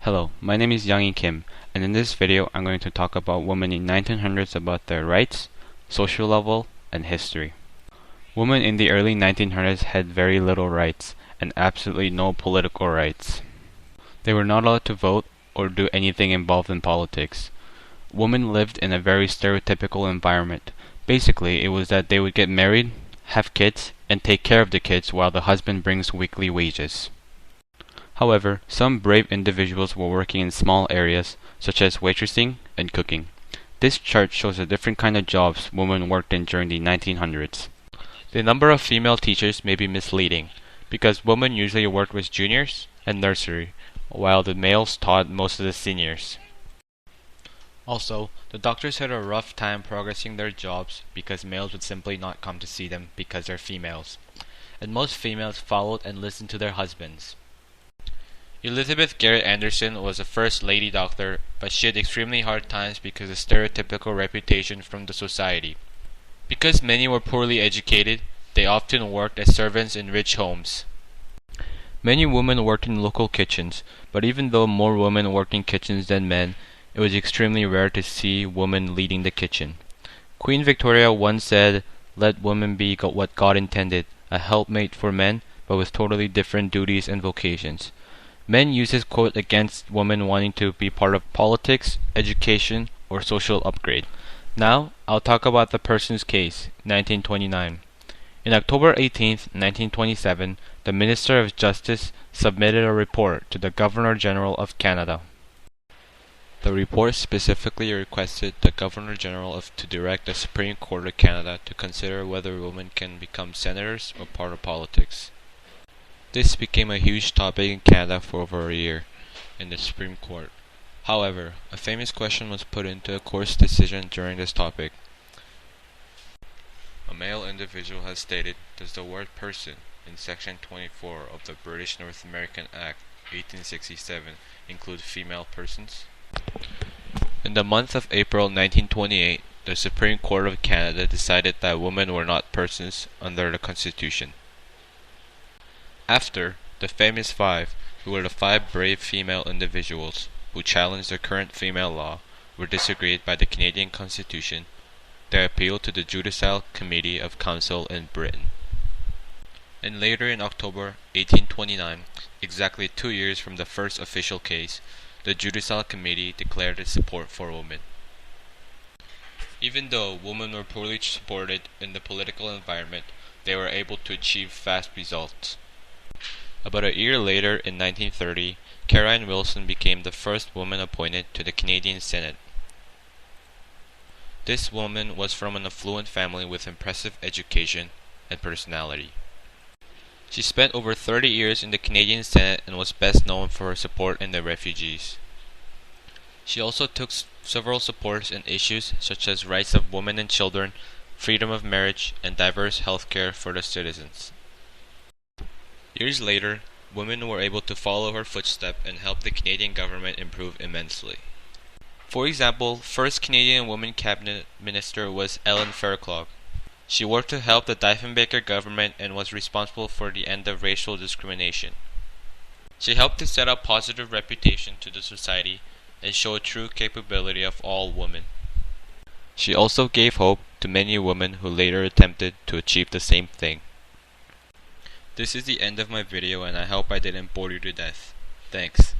Hello, my name is Youngie Kim, and in this video I'm going to talk about women in 1900s about their rights, social level, and history. Women in the early 1900s had very little rights, and absolutely no political rights. They were not allowed to vote or do anything involved in politics. Women lived in a very stereotypical environment. Basically, it was that they would get married, have kids, and take care of the kids while the husband brings weekly wages. However, some brave individuals were working in small areas, such as waitressing and cooking. This chart shows a different kind of jobs women worked in during the 1900s. The number of female teachers may be misleading, because women usually worked with juniors and nursery, while the males taught most of the seniors. Also, the doctors had a rough time progressing their jobs because males would simply not come to see them because they're females. And most females followed and listened to their husbands. Elizabeth Garrett Anderson was a first lady doctor, but she had extremely hard times because of stereotypical reputation from the society. Because many were poorly educated, they often worked as servants in rich homes. Many women worked in local kitchens, but even though more women worked in kitchens than men, it was extremely rare to see women leading the kitchen. Queen Victoria once said, "Let women be what God intended, a helpmate for men, but with totally different duties and vocations." Men use this quote against women wanting to be part of politics, education, or social upgrade. Now, I'll talk about the Persons case, 1929. In October 18, 1927, the Minister of Justice submitted a report to the Governor-General of Canada. The report specifically requested the Governor-General to direct the Supreme Court of Canada to consider whether women can become senators or part of politics. This became a huge topic in Canada for over a year in the Supreme Court. However, a famous question was put into a court's decision during this topic. A male individual has stated, does the word person in Section 24 of the British North American Act 1867 include female persons? In the month of April 1928, the Supreme Court of Canada decided that women were not persons under the Constitution. After, the famous five, who were the five brave female individuals who challenged the current female law, were disagreed by the Canadian Constitution, they appealed to the Judicial Committee of Council in Britain. And later in October 1829, exactly 2 years from the first official case, the Judicial Committee declared its support for women. Even though women were poorly supported in the political environment, they were able to achieve fast results. About a year later, in 1930, Caroline Wilson became the first woman appointed to the Canadian Senate. This woman was from an affluent family with impressive education and personality. She spent over 30 years in the Canadian Senate and was best known for her support in the refugees. She also took several supports in issues such as rights of women and children, freedom of marriage, and diverse health care for the citizens. Years later, women were able to follow her footsteps and help the Canadian government improve immensely. For example, first Canadian woman cabinet minister was Ellen Fairclough. She worked to help the Diefenbaker government and was responsible for the end of racial discrimination. She helped to set up positive reputation to the society and show true capability of all women. She also gave hope to many women who later attempted to achieve the same thing. This is the end of my video and I hope I didn't bore you to death. Thanks.